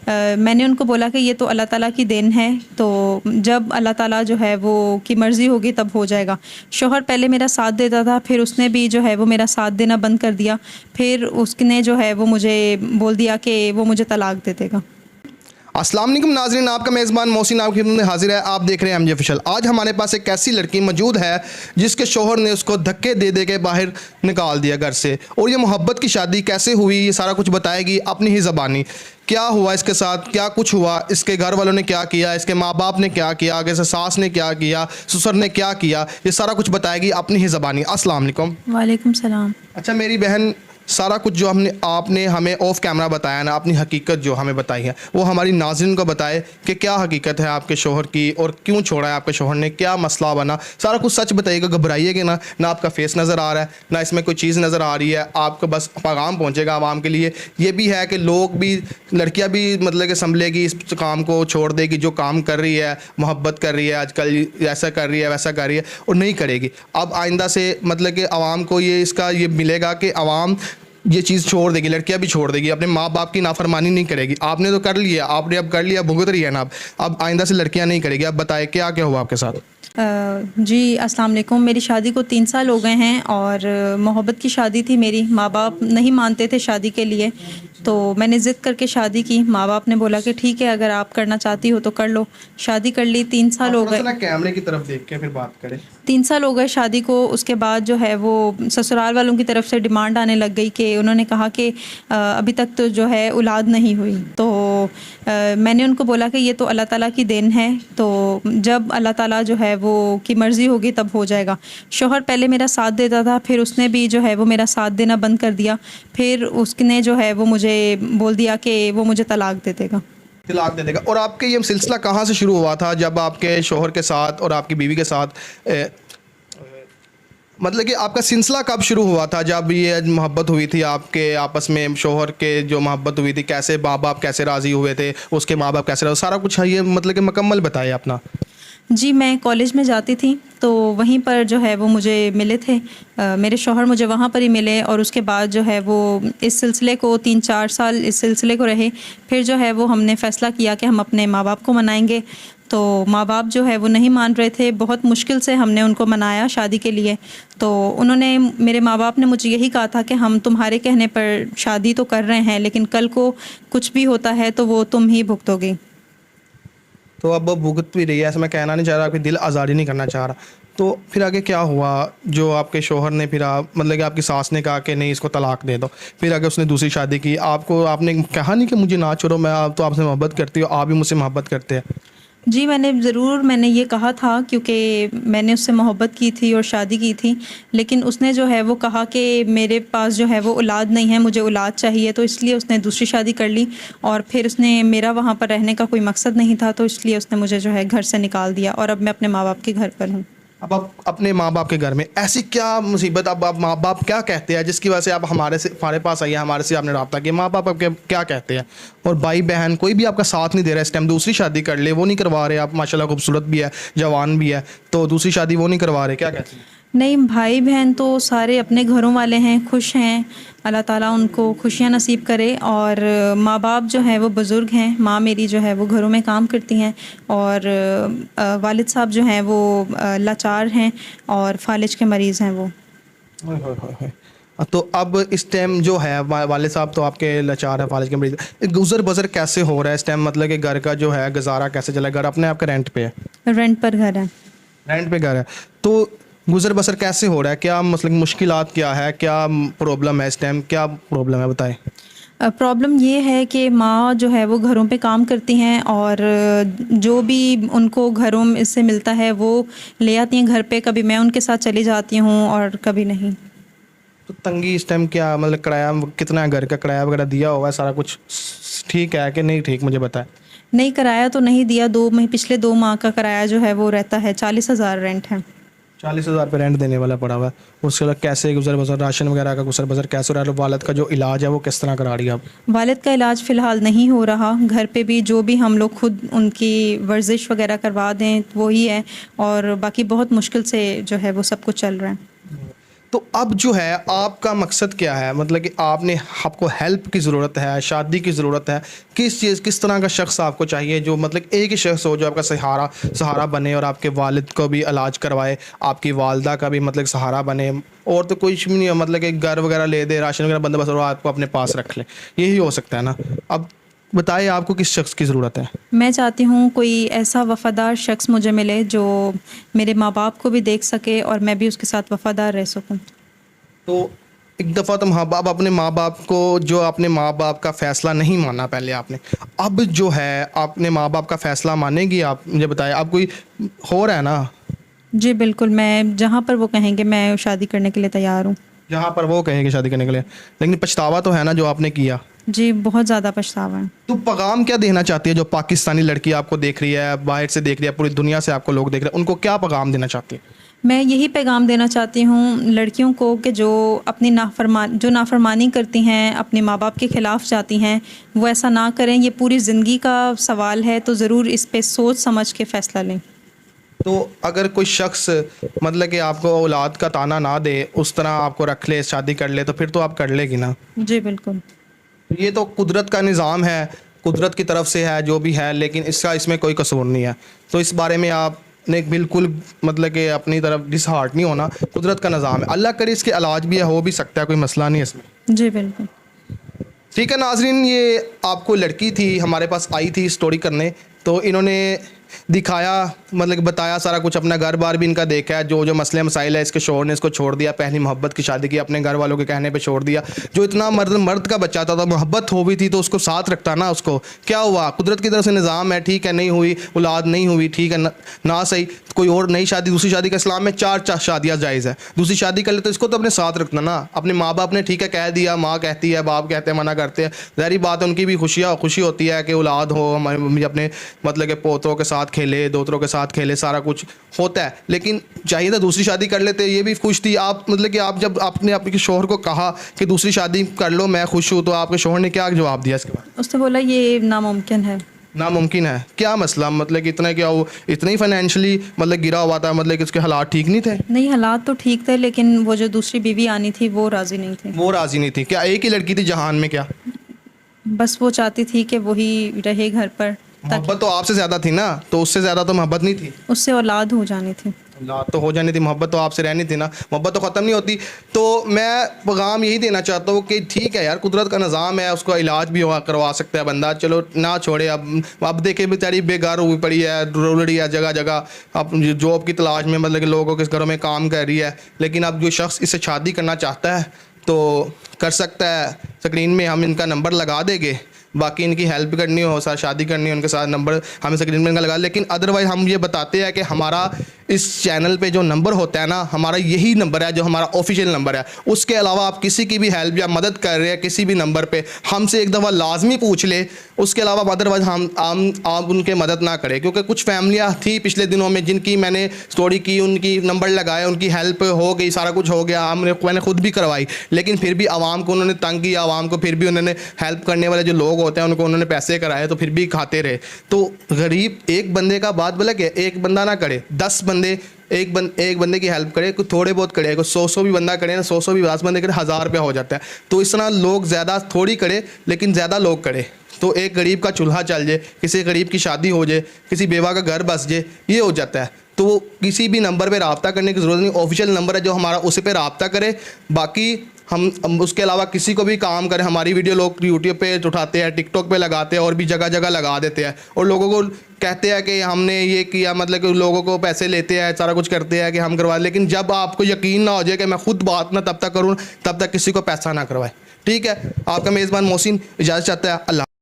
मैंने उनको बोला कि ये तो अल्लाह ताला की देन है, तो जब अल्लाह ताला जो है वो की मर्ज़ी होगी तब हो जाएगा। शौहर पहले मेरा साथ देता था, फिर उसने भी जो है वो मेरा साथ देना बंद कर दिया। फिर उसने जो है वो मुझे बोल दिया कि वो मुझे तलाक दे देगा। अस्सलाम वालेकुम नाज़रीन, आपका मेज़बान मोहसिन आपकी खिदमत में हाजिर है। आप देख रहे हैं एमजे ऑफिशियल। आज हमारे पास एक ऐसी लड़की मौजूद है जिसके शोहर ने उसको धक्के दे दे के बाहर निकाल दिया घर से, और ये मोहब्बत की शादी कैसे हुई ये सारा कुछ बताएगी अपनी ही ज़बानी। क्या हुआ इसके साथ, क्या कुछ हुआ, इसके घर वालों ने क्या किया, इसके माँ बाप ने क्या किया, आगे से सास ने क्या किया, ससुर ने क्या किया, ये सारा कुछ बताएगी अपनी ही ज़बानी। अस्सलाम वालेकुम। वालेकुम सलाम। अच्छा मेरी बहन, सारा कुछ जो आपने हमें ऑफ कैमरा बताया ना, अपनी हकीकत जो हमें बताई है वो हमारी नाज़रीन को बताए कि क्या हकीकत है आपके शोहर की और क्यों छोड़ा है आपके शोहर ने, क्या मसला बना, सारा कुछ सच बताइएगा। घबराइएगा ना, ना आपका फेस नज़र आ रहा है ना इसमें कोई चीज़ नज़र आ रही है, आपको बस पैगाम पहुँचेगा आवाम के लिए। ये भी है कि लोग भी, लड़कियाँ भी मतलब कि संभलेगी, इस काम को छोड़ देगी जो काम कर रही है, मोहब्बत कर रही है आजकल, ऐसा कर रही है वैसा कर रही है, और नहीं करेगी। अब आइंदा से मतलब कि आवाम को ये इसका ये मिलेगा कि आवाम ये चीज़ छोड़ देगी, लड़कियां भी छोड़ देगी, अपने माँ बाप की नाफरमानी नहीं करेगी। आपने तो कर लिया, आपने अब कर लिया, भुगत रही है ना, अब आइंदा से लड़कियां नहीं करेगी। अब बताएं क्या क्या हुआ आपके साथ। जी अस्सलाम वालेकुम। मेरी शादी को 3 साल हो गए हैं और मोहब्बत की शादी थी मेरी। माँ बाप नहीं मानते थे शादी के लिए, तो मैंने ज़िद करके शादी की। माँ बाप ने बोला कि ठीक है, अगर आप करना चाहती हो तो कर लो। शादी कर ली। 3 साल हो गए। कैमरे की तरफ देख के फिर बात करें। 3 साल हो गए शादी को। उसके बाद जो है वो ससुराल वालों की तरफ से डिमांड आने लग गई कि उन्होंने कहा कि अभी तक तो जो है औलाद नहीं हुई। तो मैंने उनको बोला कि ये तो अल्लाह ताला की देन है, तो जब अल्लाह ताला जो है वो की मर्ज़ी होगी तब हो जाएगा। शौहर पहले मेरा साथ देता था, फिर उसने भी जो है वो मेरा साथ देना बंद कर दिया। फिर उसने जो है वो मुझे बोल दिया कि वो मुझे तलाक दे देगा। तलाक दे देगा। और आपके ये सिलसिला कहाँ से शुरू हुआ था, जब आपके शोहर के साथ और आपकी बीवी के साथ मतलब कि आपका सिलसिला कब शुरू हुआ था, जब ये मोहब्बत हुई थी आपके आपस में, शोहर के जो मोहब्बत हुई थी, कैसे माँ बाप कैसे राज़ी हुए थे, उसके माँ बाप कैसे, सारा कुछ है ये मतलब कि मुकम्मल बताइए अपना। जी, मैं कॉलेज में जाती थी तो वहीं पर जो है वो मुझे मिले थे। मेरे शौहर मुझे वहाँ पर ही मिले, और उसके बाद जो है वो इस सिलसिले को 3-4 साल इस सिलसिले को रहे। फिर जो है वो हमने फ़ैसला किया कि हम अपने माँ बाप को मनाएंगे। तो माँ बाप जो है वो नहीं मान रहे थे। बहुत मुश्किल से हमने उनको मनाया शादी के लिए। तो उन्होंने, मेरे माँ बाप ने मुझे यही कहा था कि हम तुम्हारे कहने पर शादी तो कर रहे हैं, लेकिन कल को कुछ भी होता है तो वो तुम ही भुगतोगी। तो अब वो भुगत भी रही है, ऐसा मैं कहना नहीं चाह रहा, आपकी दिल आज़ारी नहीं करना चाह रहा। तो फिर आगे क्या हुआ, जो आपके शोहर ने फिर आप मतलब कि आपकी सास ने कहा कि नहीं इसको तलाक दे दो, फिर आगे उसने दूसरी शादी की, आपको आपने कहा नहीं कि मुझे ना छोड़ो, मैं आप तो आपसे मोहब्बत करती हूँ, आप भी मुझसे मोहब्बत करते हैं। जी, मैंने ये कहा था, क्योंकि मैंने उससे मोहब्बत की थी और शादी की थी। लेकिन उसने जो है वो कहा कि मेरे पास जो है वो औलाद नहीं है, मुझे औलाद चाहिए, तो इसलिए उसने दूसरी शादी कर ली। और फिर उसने, मेरा वहाँ पर रहने का कोई मकसद नहीं था, तो इसलिए उसने मुझे जो है घर से निकाल दिया, और अब मैं अपने माँ बाप के घर पर हूँ। अब आप अपने माँ बाप के घर में ऐसी क्या मुसीबत, अब आप माँ बाप क्या कहते हैं जिसकी वजह से आप हमारे पास आइए, हमारे से आपने रब्ता किया, माँ बाप आपके क्या कहते हैं, और भाई बहन कोई भी आपका साथ नहीं दे रहा इस टाइम, दूसरी शादी कर ले वो नहीं करवा रहे, आप माशाल्लाह खूबसूरत भी है, जवान भी है, तो दूसरी शादी वो नहीं करवा रहे, क्या कहते हैं। नहीं, भाई बहन तो सारे अपने घरों वाले हैं, खुश हैं। अल्लाह ताला उनको खुशियाँ नसीब करे। और माँ बाप जो हैं वो बुज़ुर्ग हैं। माँ मेरी जो है वो घरों में काम करती हैं, और वालिद साहब जो हैं वो लाचार हैं और फालिज के मरीज़ हैं वो। ओए होए होए होए। तो अब इस टाइम जो है वाले साहब तो आपके लाचार है, फालिज के मरीज, गुजर बसर कैसे हो रहा है इस टाइम, मतलब कि घर का जो है गुजारा कैसे चला, घर अपने आपके रेंट पे है। रेंट पर घर है। रेंट पे घर है, तो गुजर बसर कैसे हो रहा है, क्या मतलब मुश्किलात क्या है, क्या प्रॉब्लम है इस टाइम, क्या प्रॉब्लम है बताएं। प्रॉब्लम ये है कि माँ जो है वो घरों पे काम करती हैं, और जो भी उनको घरों में से मिलता है वो ले आती हैं घर पे। कभी मैं उनके साथ चली जाती हूँ और कभी नहीं। तो तंगी इस टाइम क्या, मतलब किराया कितना है, घर का किराया वगैरह दिया हुआ है, सारा कुछ ठीक है कि नहीं ठीक, मुझे बताएं। नहीं, किराया तो नहीं दिया। पिछले 2 माह का किराया जो है वो रहता है, 40,000 रेंट है। 40,000 पे रेंट देने वाला पड़ा हुआ है। उसके बाद कैसे गुजर बसर, राशन वगैरह का गुजर बसर कैसे हो रहा है, वालिद का जो इलाज है वो किस तरह करा रही है आप। वालिद का इलाज फ़िलहाल नहीं हो रहा। घर पे भी जो भी हम लोग खुद उनकी वर्जिश वगैरह करवा दें वो ही है, और बाकी बहुत मुश्किल से जो है वो सब कुछ चल रहा है। तो अब जो है आपका मकसद क्या है, मतलब कि आपको हेल्प की ज़रूरत है, शादी की ज़रूरत है, किस तरह का शख्स आपको चाहिए जो मतलब एक ही शख्स हो जो आपका सहारा बने और आपके वालिद को भी इलाज करवाए, आपकी वालदा का भी मतलब सहारा बने, और तो कुछ भी नहीं है, मतलब कि घर वगैरह ले दे, राशन वगैरह बंदोबस्त और आपको अपने पास रख ले, यही हो सकता है ना। अब बताइए आपको किस शख्स की ज़रूरत है। मैं चाहती हूँ कोई ऐसा वफ़ादार शख्स मुझे मिले जो मेरे माँ बाप को भी देख सके और मैं भी उसके साथ वफ़ादार रह सकूँ। तो एक दफ़ा तो माँ बाप अपने माँ बाप को, जो अपने माँ बाप का फ़ैसला नहीं माना पहले आपने, अब जो है अपने माँ बाप का फ़ैसला मानेगी आप, मुझे बताएं। अब कोई हो रहा है ना। जी बिल्कुल, मैं जहाँ पर वो कहेंगे मैं शादी करने के लिए तैयार हूँ। जहाँ पर वो कहेंगे शादी करने के लिए, लेकिन पछतावा तो है ना जो आपने किया। जी बहुत ज़्यादा पछतावा है। तो पैगाम क्या देना चाहती है जो पाकिस्तानी लड़की आपको देख रही है, बाहर से देख रही है, पूरी दुनिया से आपको लोग देख रहे हैं, उनको क्या पैगाम देना चाहती है? मैं यही पैगाम देना चाहती हूँ लड़कियों को कि जो अपनी नाफरमानी करती हैं, अपने माँ बाप के ख़िलाफ़ जाती हैं, वो ऐसा ना करें। ये पूरी ज़िंदगी का सवाल है, तो ज़रूर इस पे सोच समझ के फ़ैसला लें। तो अगर कोई शख्स मतलब कि आपको औलाद का ताना ना दे, उस तरह आपको रख ले, शादी कर ले, तो फिर तो आप कर लेगी ना। जी बिल्कुल। ये तो कुदरत का निज़ाम है, कुदरत की तरफ से है जो भी है, लेकिन इसमें कोई कसूर नहीं है। तो इस बारे में आपने बिल्कुल मतलब कि अपनी तरफ डिसहार्ट नहीं होना, कुदरत का निज़ाम है, अल्लाह करे इसके इलाज भी हो भी सकता है, कोई मसला नहीं है इसमें। जी बिल्कुल। ठीक है नाजरीन, ये आपको लड़की थी हमारे पास आई थी स्टोरी करने, तो इन्होंने दिखाया, मतलब कि बताया सारा कुछ, अपना घर बार भी इनका देखा है, जो जो मसले मसाइल है, इसके शोहर ने इसको छोड़ दिया, पहली मोहब्बत की शादी की, अपने घर वालों के कहने पे छोड़ दिया। जो इतना मर्द का बच्चा था, मोहब्बत हो भी थी तो उसको साथ रखता ना, उसको क्या हुआ, कुदरत की तरफ से निज़ाम है, ठीक है, नहीं हुई औलाद, नहीं हुई, ठीक है ना सही, कोई और नई शादी, दूसरी शादी का इस्लाम में चार शादियाँ जायज़ है, दूसरी शादी कर ले तो इसको तो अपने साथ रखना ना। अपने माँ बाप ने ठीक है कह दिया, माँ कहती है, बाप कहते हैं, मना करते हैं, ज़ाहिर बात है उनकी भी खुशी होती है कि औलाद हो, हमारी मम्मी अपने मतलब के पोतों के साथ खेले, दोतरों के साथ खेले, सारा कुछ होता है, लेकिन चाहिए था दूसरी शादी कर लेते, ये भी खुश थी। आप मतलब कि आप जब आपने आपके शोहर को कहा कि दूसरी शादी कर लो, मैं खुश हूँ, तो आपके शोहर ने क्या जवाब दिया इसके बाद? उसने बोला ये नामुमकिन है। नामुमकिन है? क्या मसला, मतलब कि इतना क्या वो इतना ही फाइनेंशियली मतलब गिरा हुआ था, मतलब कि उसके हालात ठीक नहीं थे? नहीं, हालात तो ठीक थे, लेकिन वो जो दूसरी बीवी आनी थी वो राज़ी नहीं थी। वो राज़ी नहीं थी? क्या एक ही लड़की थी जहान में क्या? बस वो चाहती थी कि वही रहे घर पर, मोहब्बत तो आपसे ज़्यादा थी ना, तो उससे ज़्यादा तो मोहब्बत नहीं थी? उससे औलाद हो जानी थी। औलाद तो हो जानी थी, मोहब्बत तो आपसे रहनी थी ना, मोहब्बत तो ख़त्म नहीं होती। तो मैं पैगाम यही देना चाहता हूँ कि ठीक है यार, कुदरत का निज़ाम है, उसका इलाज भी करवा सकता है बंदा, चलो ना छोड़े। अब देखे बेचारी बेघर हुई पड़ी है, रोलड़ी है जगह जगह, अब जॉब की तलाश में, मतलब कि लोगों के घरों में काम कर रही है, लेकिन अब जो शख्स इससे शादी करना चाहता है तो कर सकता है। स्क्रीन में हम इनका नंबर लगा देंगे, बाकी इनकी हेल्प करनी हो, साथ शादी करनी हो, उनके साथ नंबर हमें स्क्रीन में इनका लगा। लेकिन अदरवाइज़ हम ये बताते हैं कि हमारा इस चैनल पे जो नंबर होता है ना, हमारा यही नंबर है जो हमारा ऑफिशियल नंबर है। उसके अलावा आप किसी की भी हेल्प या मदद कर रहे हैं किसी भी नंबर पे, हमसे एक दफ़ा लाजमी पूछ ले। उसके अलावा अदरवाइज़ आप उनके मदद ना करें, क्योंकि कुछ फैमिलियाँ थी पिछले दिनों में जिनकी मैंने स्टोरी की, उनकी नंबर लगाए, उनकी हेल्प हो गई, सारा कुछ हो गया, मैंने खुद भी करवाई, लेकिन फिर भी आवाम को उन्होंने तंग किया, आवाम को फिर भी उन्होंने हेल्प करने वाले जो लोग होते हैं उनको उन्होंने पैसे कराए तो फिर भी खाते रहे। तो गरीब एक बंदे का बात बोला कि एक बंदा ना करे, 10 बंदे एक बंदे की हेल्प करे, कुछ थोड़े बहुत करे, कुछ 100 भी बंदा करे ना, 100 भी 10 बंदे करे, 1000 रुपया हो जाता है। तो इस तरह लोग ज़्यादा थोड़ी करे, लेकिन ज़्यादा लोग करे तो एक गरीब का चूल्हा चल जाए, किसी गरीब की शादी हो जाए, किसी बेवा का घर बस जाए, ये हो जाता है। तो किसी भी नंबर पे रब्ता करने की ज़रूरत नहीं, ऑफिशियल नंबर है जो हमारा, उसी पे रब्ता करे। बाकी हम उसके अलावा किसी को भी काम करें, हमारी वीडियो लोग यूट्यूब पे उठाते हैं, टिकटॉक पे लगाते हैं और भी जगह जगह लगा देते हैं, और लोगों को कहते हैं कि हमने ये किया, मतलब कि लोगों को पैसे लेते हैं, सारा कुछ करते हैं कि हम करवा, लेकिन जब आपको यकीन ना हो जाए कि मैं खुद बात ना तब तक करूँ, तब तक किसी को पैसा ना करवाए। ठीक है, आपका मेज़बान मोहसिन इजाज़त चाहता है। अल्लाह।